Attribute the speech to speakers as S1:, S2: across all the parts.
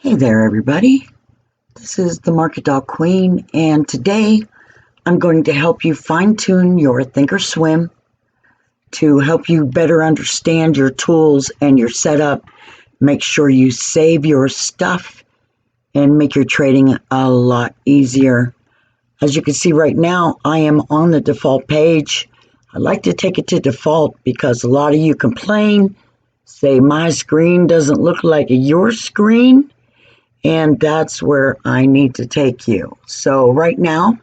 S1: Hey there, everybody. This is the Market Dog Queen, and today I'm going to help you fine-tune your Thinkorswim to help you better understand your tools and your setup, make sure you save your stuff, and make your trading a lot easier. As you can see right now, I am on the default page. I like to take it to default because a lot of you complain, say my screen doesn't look like your screen. And that's where I need to take you. So right now,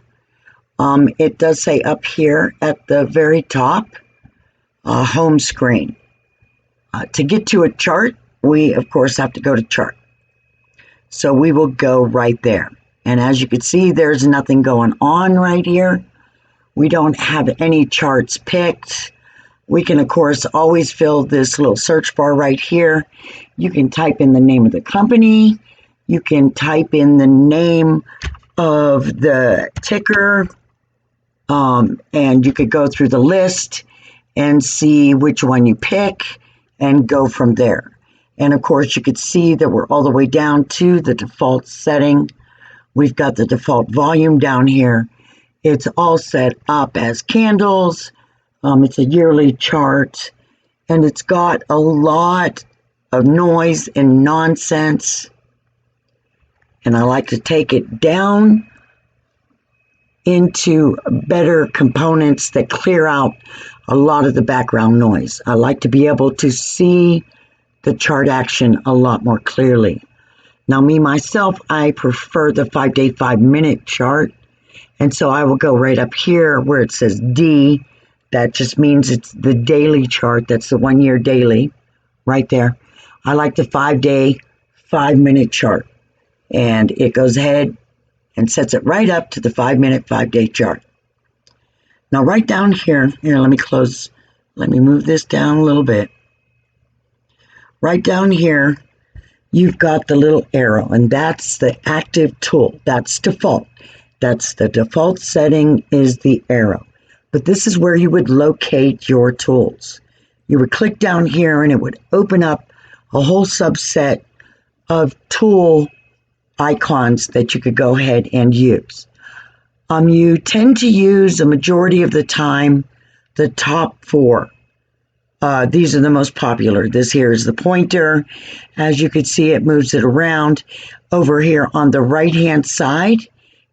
S1: it does say up here at the very top, home screen. To get to a chart, we of course have to go to chart. So we will go right there. And as you can see, there's nothing going on right here. We don't have any charts picked. We can of course always fill this little search bar right here. You can type in the name of the company. You can type in the name of the ticker, and you could go through the list and see which one you pick and go from there. And of course, you could see that we're all the way down to the default setting. We've got the default volume down here. It's all set up as candles. It's a yearly chart, and it's got a lot of noise and nonsense. And I like to take it down into better components that clear out a lot of the background noise. I like to be able to see the chart action a lot more clearly. Now, me, myself, I prefer the 5-day, 5-minute chart. And so I will go right up here where it says D. That just means it's the daily chart. That's the 1-year daily right there. I like the 5-day, 5-minute chart. And it goes ahead and sets it right up to the 5-minute, 5-day chart. Now, right down here, let me move this down a little bit. Right down here, you've got the little arrow, and that's the active tool. That's default. That's the default setting is the arrow. But this is where you would locate your tools. You would click down here, and it would open up a whole subset of tool icons that you could go ahead and use. You tend to use a majority of the time the top 4. These are the most popular. This here is the pointer. As you can see, it moves it around. Over here on the right hand side,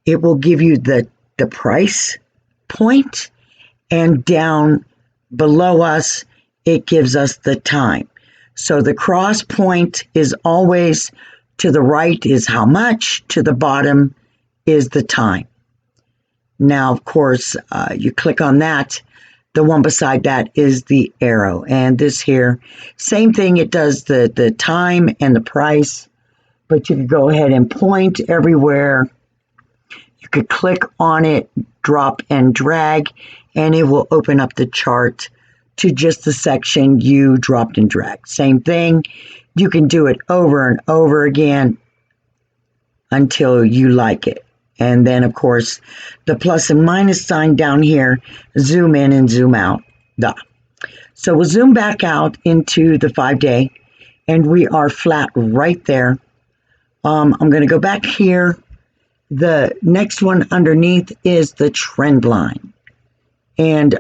S1: it will give you the price point, and down below us, it gives us the time. So the cross point is always to the right is how much, to the bottom is the time. Now, of course, you click on that. The one beside that is the arrow. And this here, same thing, it does the time and the price, but you can go ahead and point everywhere. You could click on it, drop and drag, and it will open up the chart to just the section you dropped and dragged. Same thing. You can do it over and over again until you like it. And then, of course, the plus and minus sign down here, zoom in and zoom out. So we'll zoom back out into the 5-day, and we are flat right there. I'm going to go back here. The next one underneath is the trend line. And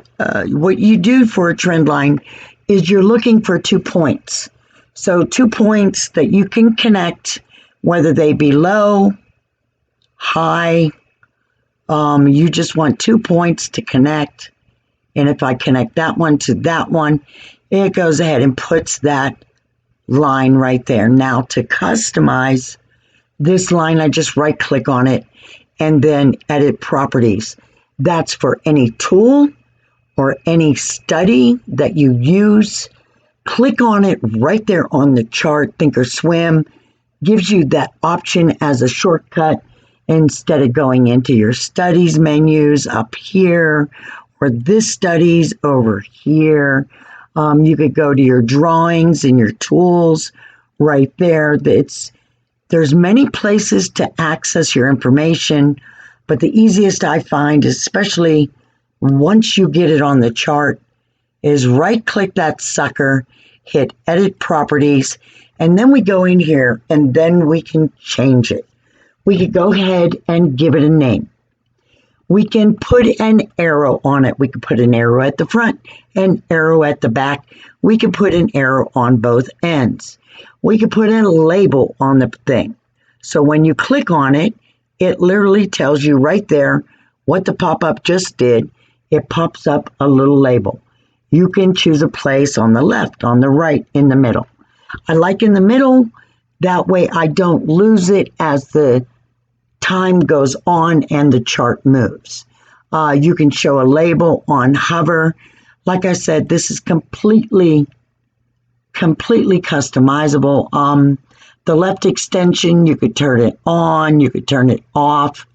S1: what you do for a trend line is you're looking for 2 points. So 2 points that you can connect, whether they be low, high. You just want 2 points to connect. And if I connect that one to that one, it goes ahead and puts that line right there. Now to customize this line, I just right click on it and then edit properties. That's for any tool or any study that you use. Click on it right there on the chart. Thinkorswim gives you that option as a shortcut instead of going into your studies menus up here or this studies over here. You could go to your drawings and your tools right there. There's many places to access your information, but the easiest I find, especially once you get it on the chart, is right click that sucker, hit edit properties, And then we go in here and then we can change it. We could go ahead and give it a name. We can put an arrow on it. We could put an arrow at the front, an arrow at the back. We could put an arrow on both ends. We could put a label on the thing. So when you click on it, it literally tells you right there what the pop-up just did. It pops up a little label. You can choose a place on the left, on the right, in the middle. I like in the middle, that way I don't lose it as the time goes on and the chart moves. You can show a label on hover. Like I said, this is completely customizable. The left extension, you could turn it on, you could turn it off.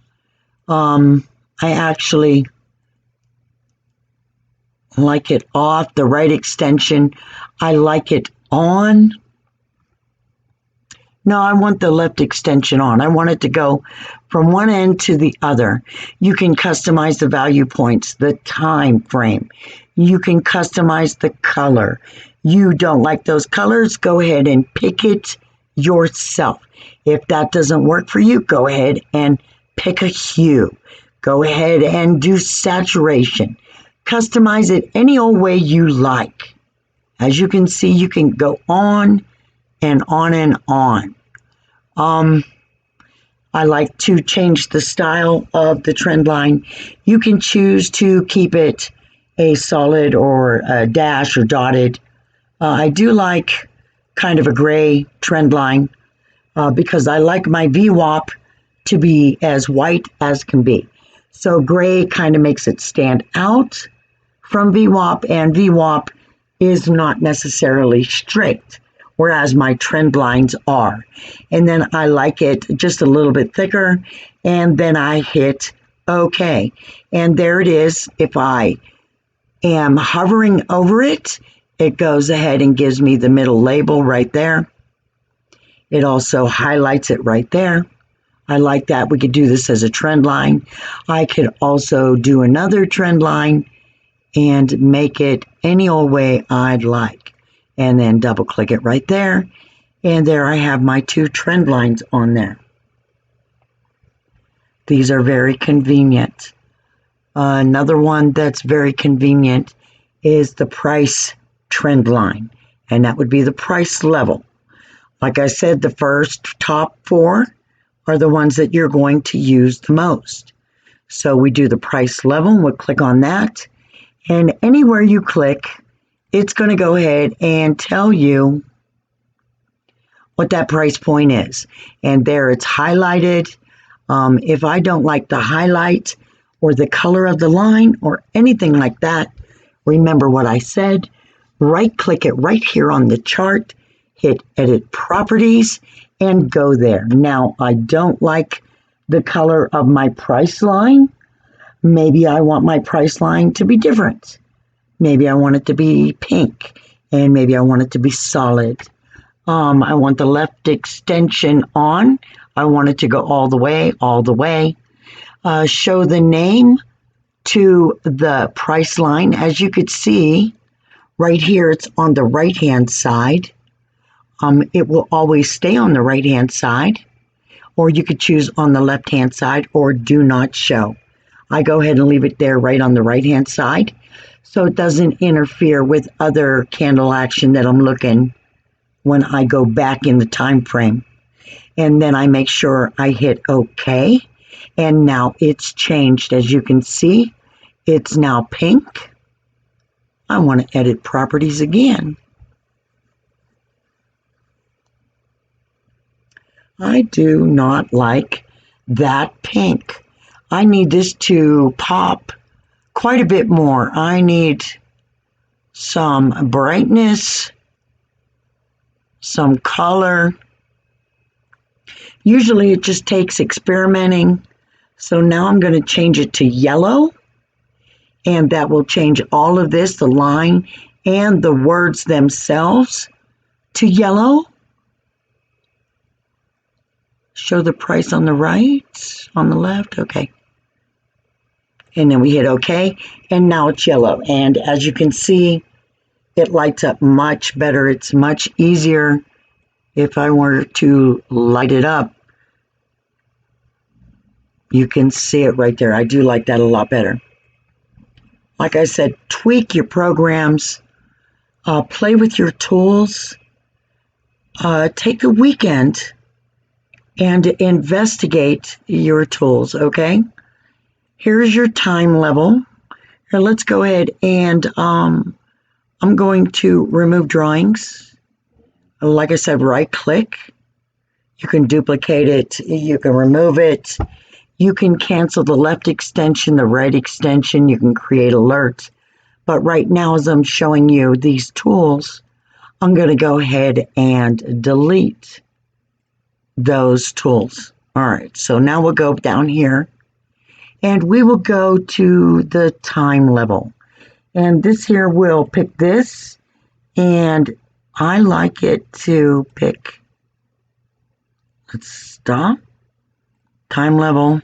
S1: I actually like it off. The right extension, I like it on. No, I want the left extension on. I want it to go from one end to the other. You can customize the value points, the time frame. You can customize the color. You don't like those colors, go ahead and pick it yourself. If that doesn't work for you, go ahead and pick a hue. Go ahead and do saturation. Customize it any old way you like. As you can see, you can go on and on and on. I like to change the style of the trend line. You can choose to keep it a solid or a dash or dotted. I do like kind of a gray trend line because I like my VWAP to be as white as can be. So gray kind of makes it stand out from VWAP, and VWAP is not necessarily straight, whereas my trend lines are. And then I like it just a little bit thicker, and then I hit OK. And there it is. If I am hovering over it, it goes ahead and gives me the middle label right there. It also highlights it right there. I like that. We could do this as a trend line. I could also do another trend line and make it any old way I'd like. And then double click it right there. And there I have my two trend lines on there. These are very convenient. Another one that's very convenient is the price trend line, and that would be the price level. Like I said, the first top four are the ones that you're going to use the most. So we do the price level, we'll click on that, and anywhere you click, it's going to go ahead and tell you what that price point is. And there it's highlighted. If I don't like the highlight or the color of the line or anything like that, remember what I said. Right click it right here on the chart, hit edit properties, and go there. Now I don't like the color of my price line. Maybe I want my price line to be different. Maybe I want it to be pink, and maybe I want it to be solid. I want the left extension on. I want it to go all the way, all the way. Show the name to the price line. As you could see, right here, it's on the right-hand side. It will always stay on the right-hand side, or you could choose on the left-hand side or do not show. I go ahead and leave it there right on the right-hand side so it doesn't interfere with other candle action that I'm looking when I go back in the time frame. And then I make sure I hit OK. And now it's changed. As you can see, it's now pink. I want to edit properties again. I do not like that pink. I need this to pop quite a bit more. I need some brightness, some color. Usually it just takes experimenting. So now I'm going to change it to yellow, and that will change all of this, the line and the words themselves, to yellow. Show the price on the right, on the left, okay. And then we hit OK, and now it's yellow. And as you can see, it lights up much better. It's much easier If I were to light it up, you can see it right there. I do like that a lot better. Like I said, tweak your programs, play with your tools, take a weekend and investigate your tools, okay? Here's your time level. Here, let's go ahead and I'm going to remove drawings. Like I said, right click. You can duplicate it, you can remove it. You can cancel the left extension, the right extension, you can create alerts. But right now, as I'm showing you these tools, I'm going to go ahead and delete those tools. All right, so now we'll go down here and we will go to the time level. And this here will pick this, and I like it to pick, let's stop, time level.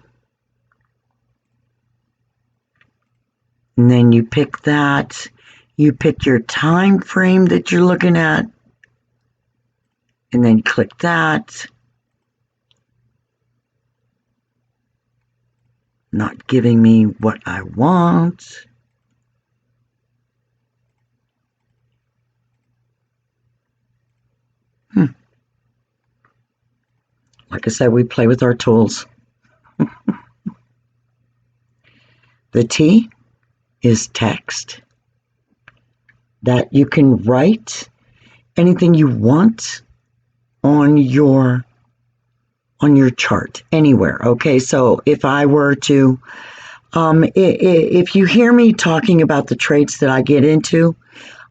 S1: And then you pick that, you pick your time frame that you're looking at, and then click that. Not giving me what I want. Like I said, we play with our tools. The T is text. That you can write anything you want on your chart anywhere. Okay, so if I were to, if you hear me talking about the trades that I get into,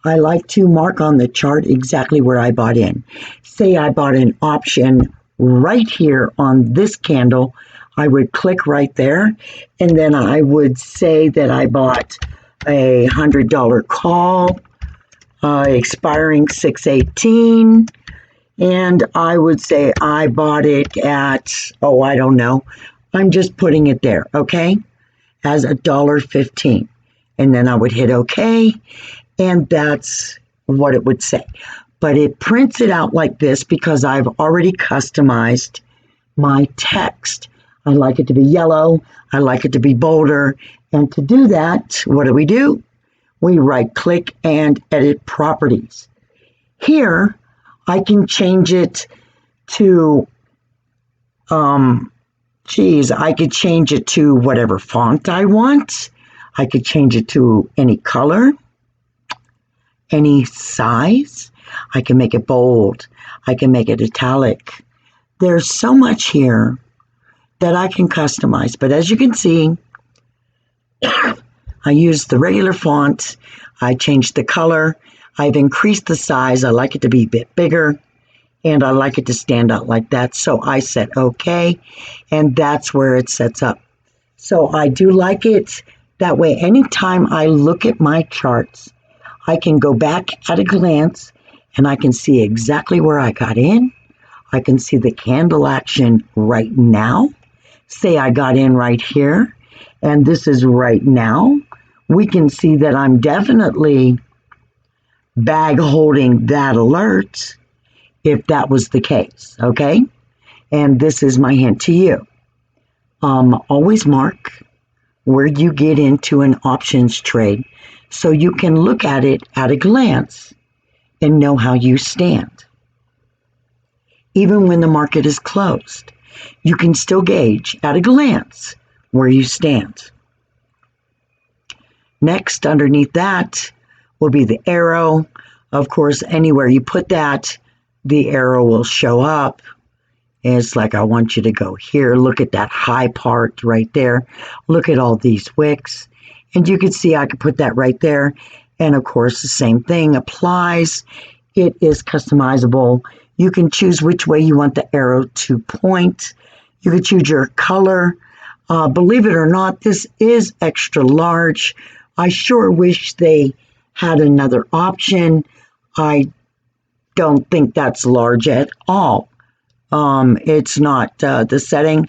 S1: I like to mark on the chart exactly where I bought in. Say I bought an option right here on this candle, I would click right there, and then I would say that I bought a $100 call, expiring 6/18, and I would say I bought it at, oh, I don't know, I'm just putting it there, okay, as $1.15, and then I would hit OK, and that's what it would say. But it prints it out like this because I've already customized my text. I like it to be yellow. I like it to be bolder. And to do that, what do? We right click and edit properties. Here, I can change it to, I could change it to whatever font I want. I could change it to any color, any size. I can make it bold. I can make it italic. There's so much here that I can customize. But as you can see, I used the regular font. I changed the color. I've increased the size. I like it to be a bit bigger. And I like it to stand out like that. So I said OK. And that's where it sets up. So I do like it that way. Anytime I look at my charts, I can go back at a glance and I can see exactly where I got in. I can see the candle action right now. Say I got in right here, and this is right now. We can see that I'm definitely bag holding that alert if that was the case, okay? And this is my hint to you. Always mark where you get into an options trade so you can look at it at a glance and know how you stand. Even when the market is closed, you can still gauge at a glance where you stand. Next, underneath that will be the arrow. Of course, anywhere you put that, the arrow will show up. And it's like, I want you to go here. Look at that high part right there. Look at all these wicks. And you can see I could put that right there. And of course, the same thing applies. It is customizable. You can choose which way you want the arrow to point. You can choose your color. Believe it or not, this is extra large. I sure wish they had another option. I don't think that's large at all. It's not the setting.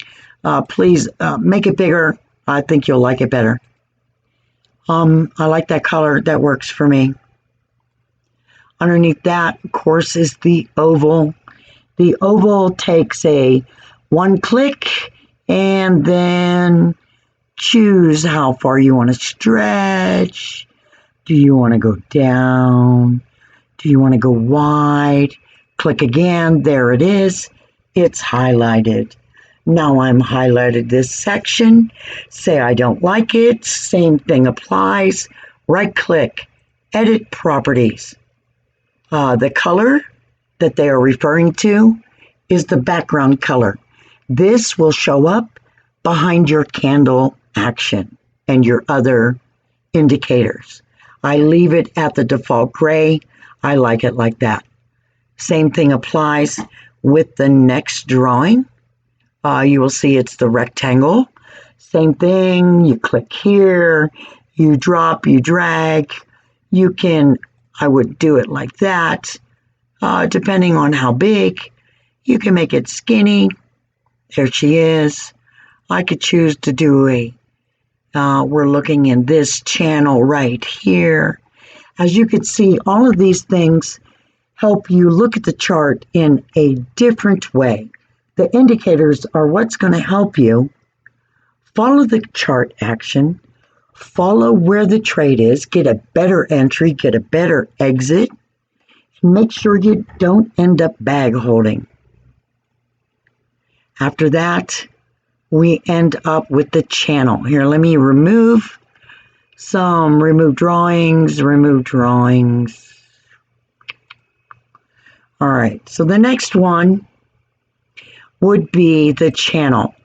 S1: Please make it bigger. I think you'll like it better. I like that color. That works for me. Underneath that, of course, is the oval. The oval takes a one click and then choose how far you want to stretch. Do you want to go down? Do you want to go wide? Click again. There it is. It's highlighted. Now I'm highlighted this section. Say I don't like it. Same thing applies. Right click. Edit properties. The color that they are referring to is the background color. This will show up behind your candle action and your other indicators. I leave it at the default gray. I like it like that. Same thing applies with the next drawing. You will see it's the rectangle. Same thing, you click here, you drop, you drag. You can, I would do it like that. Depending on how big, you can make it skinny. There she is. I could choose to do we're looking in this channel right here. As you can see, all of these things help you look at the chart in a different way. The indicators are what's going to help you follow the chart action, follow where the trade is, get a better entry, get a better exit, and make sure you don't end up bag holding. After that, we end up with the channel. Here, let me remove drawings. All right, so the next one would be the channel.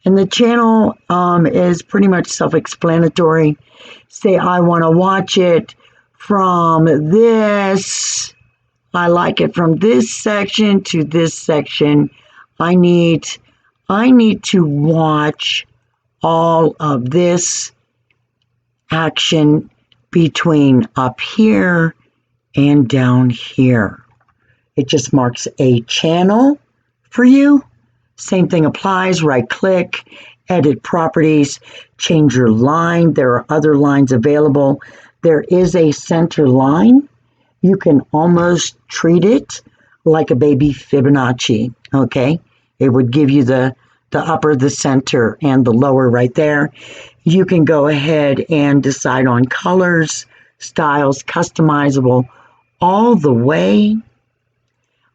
S1: And the channel is pretty much self-explanatory. Say I want to watch it from this. I like it from this section to this section. I need to watch all of this action between up here and down here. It just marks a channel for you. Same thing applies. Right click, edit properties, change your line. There are other lines available. There is a center line. You can almost treat it like a baby Fibonacci, okay? It would give you the upper, the center, and the lower right there. You can go ahead and decide on colors, styles, customizable, all the way.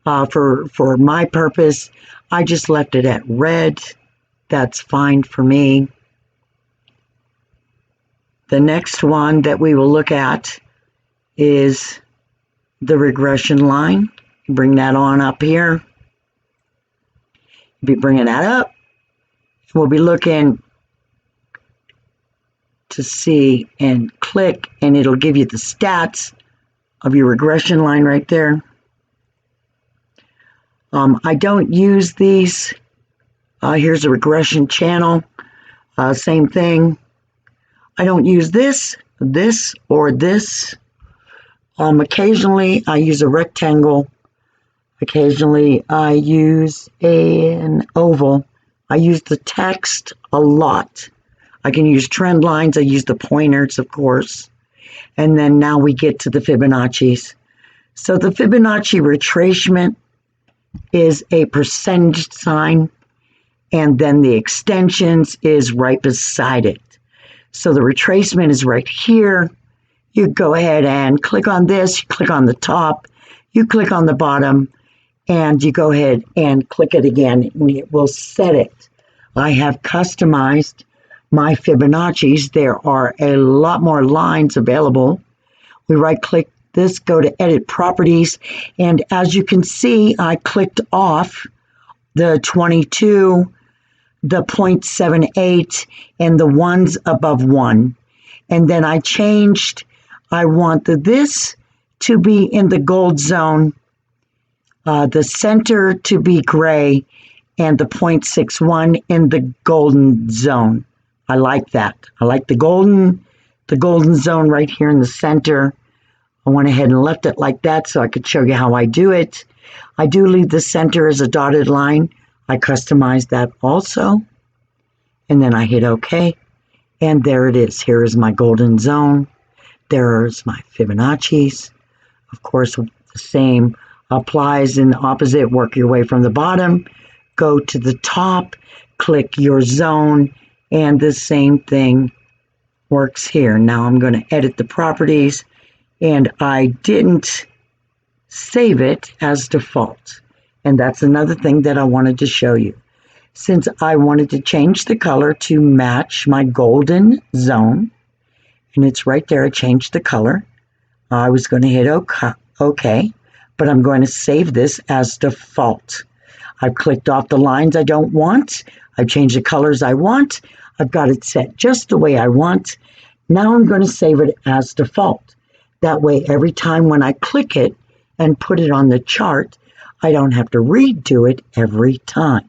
S1: For my purpose, I just left it at red. That's fine for me. The next one that we will look at is the regression line. Bring that on up here. Be bringing that up. We'll be looking to see and click, and it'll give you the stats of your regression line right there. I don't use these. Here's a regression channel. Same thing. I don't use this, or this. Occasionally, I use a rectangle. Occasionally, I use an oval. I use the text a lot. I can use trend lines. I use the pointers, of course. And then now we get to the Fibonacci's. So the Fibonacci retracement is a percentage sign, and then the extensions is right beside it. So the retracement is right here. You go ahead and click on this, you click on the top, you click on the bottom, and you go ahead and click it again, and it will set it. I have customized my Fibonacci's. There are a lot more lines available. We right-click this, go to Edit Properties, and as you can see, I clicked off the 22, the 0.78, and the ones above 1. And then I changed, I want this to be in the gold zone, the center to be gray, and the 0.61 in the golden zone. I like that. I like the golden zone right here in the center. I went ahead and left it like that so I could show you how I do it. I do leave the center as a dotted line. I customize that also. And then I hit OK. And there it is. Here is my golden zone. There's my Fibonacci's. Of course, the same. applies in the opposite, work your way from the bottom, go to the top, click your zone, and the same thing works here. Now I'm going to edit the properties, and I didn't save it as default. And that's another thing that I wanted to show you. Since I wanted to change the color to match my golden zone, and it's right there, I changed the color. I was going to hit OK, but I'm going to save this as default. I've clicked off the lines I don't want. I've changed the colors I want. I've got it set just the way I want. Now I'm going to save it as default. That way, every time when I click it and put it on the chart, I don't have to redo it every time.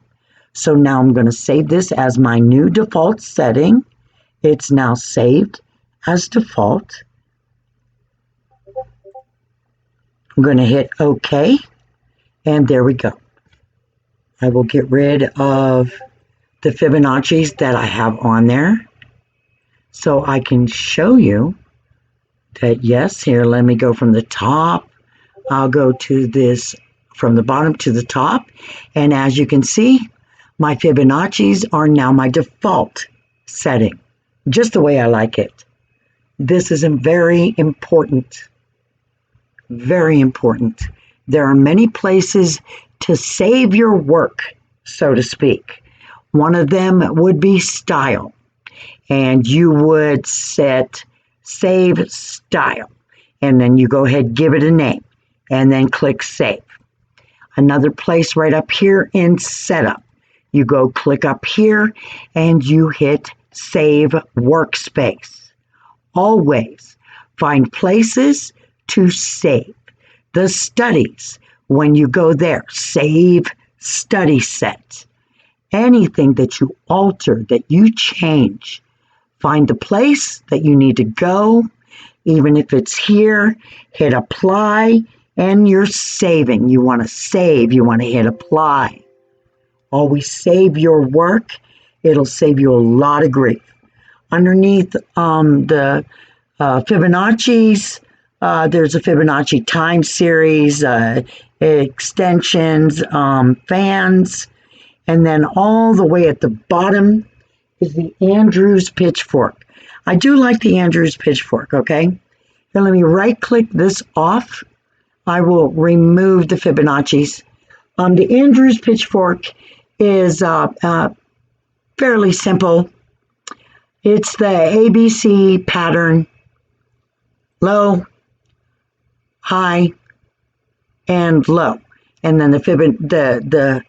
S1: So now I'm going to save this as my new default setting. It's now saved as default. I'm going to hit OK, and there we go. I will get rid of the Fibonacci's that I have on there, so I can show you that, yes, here, let me go from the top. I'll go to this from the bottom to the top, and as you can see, my Fibonacci's are now my default setting, just the way I like it. This is very important. Very important. There are many places to save your work, so to speak. One of them would be style. And you would set save style. And then you go ahead, give it a name, and then click save. Another place right up here in setup. You go click up here and you hit save workspace. Always find places to save. The studies, when you go there, save study set. Anything that you alter, that you change, find the place that you need to go. Even if it's here, hit apply, and you're saving. You want to save, you want to hit apply. Always save your work. It'll save you a lot of grief. Underneath the Fibonacci's, there's a Fibonacci time series, extensions, fans, and then all the way at the bottom is the Andrews Pitchfork. I do like the Andrews Pitchfork, okay? Now let me right-click this off. I will remove the Fibonacci's. The Andrews Pitchfork is fairly simple. It's the ABC pattern, low, high, and low. And then the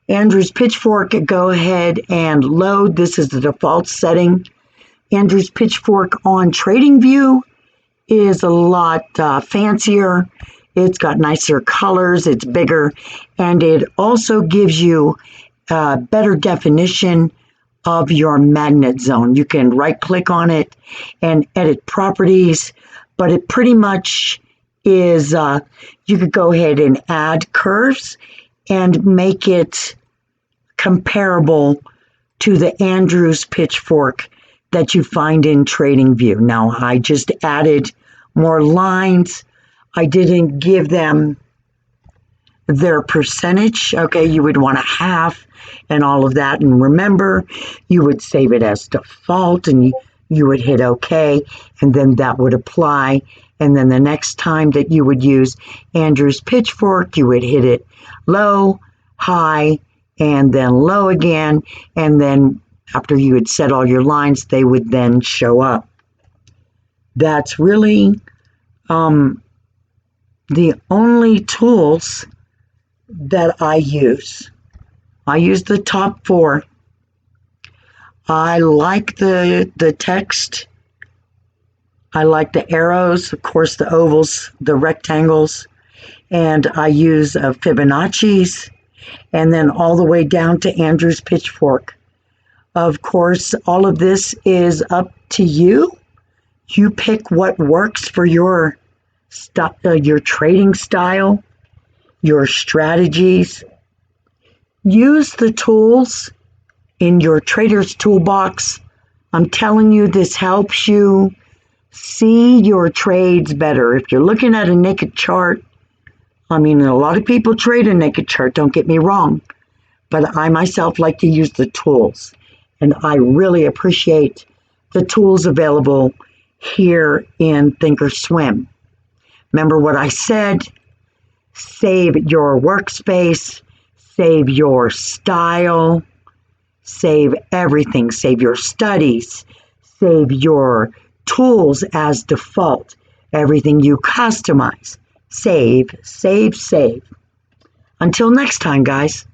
S1: Andrews Pitchfork, go ahead and load. This is the default setting. Andrews Pitchfork on TradingView is a lot fancier. It's got nicer colors, it's bigger, and it also gives you better definition of your magnet zone. You can right click on it and edit properties, but it pretty much is, you could go ahead and add curves and make it comparable to the Andrews Pitchfork that you find in TradingView. Now, I just added more lines. I didn't give them their percentage. Okay, you would want a half and all of that. And remember, you would save it as default and you would hit OK, and then that would apply. And then the next time that you would use Andrews Pitchfork, you would hit it low, high, and then low again. And then after you had set all your lines, they would then show up. That's really the only tools that I use. I use the top four. I like the text. I like the arrows, of course, the ovals, the rectangles, and I use Fibonacci's, and then all the way down to Andrews Pitchfork. Of course, all of this is up to you. You pick what works for your trading style, your strategies. Use the tools in your trader's toolbox. I'm telling you, this helps you see your trades better. If you're looking at a naked chart, I mean, a lot of people trade a naked chart, don't get me wrong, but I myself like to use the tools, and I really appreciate the tools available here in Thinkorswim. Remember what I said, save your workspace, save your style, save everything, save your studies, save your tools as default, everything you customize. Save, save, save. Until next time, guys.